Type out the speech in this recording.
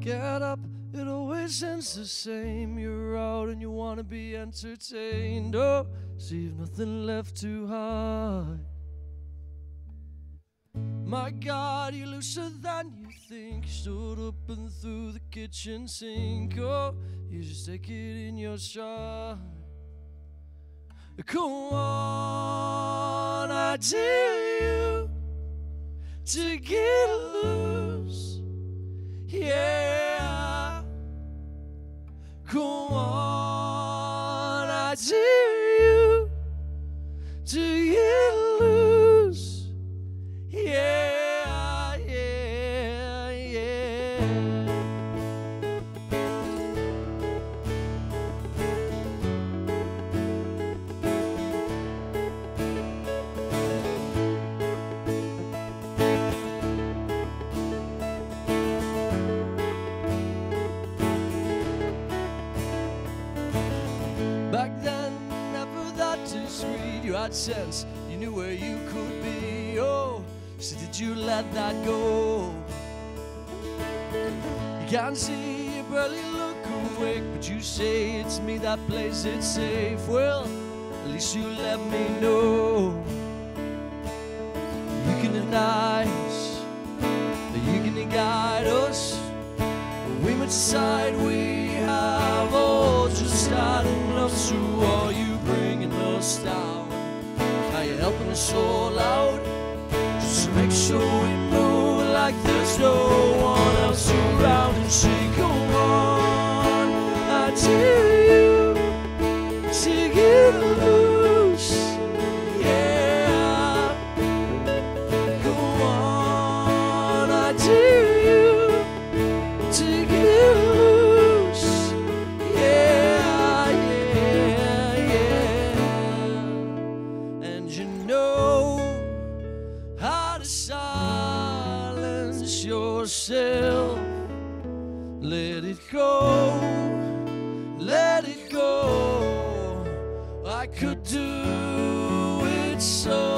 Get up, it always ends the same. You're out and you wanna be entertained. Oh, so you've nothing left to hide. My God, you're looser than you think. You stood up and through the kitchen sink. Oh, you just take it in your stride. Come on, I dare you to get loose. Yeah, come on, I dare you to get loose. Yeah, yeah, yeah. Back then, never that discreet. You had sense, you knew where you could be. Oh, so did you let that go? You can't see, you barely look awake, but you say it's me that plays it safe. Well, at least you let me know. You can deny us, but you can guide us. We must decide we have all just had enough. So are you bringing us down? Are you helping us all out? Just make sure we move like there's no one else around. And say, come on, I dare you to get loose. Yeah, come on, I dare you to get loose. Yeah, yeah, yeah. And you know how to silence yourself. Let it go, let it go. I could do it so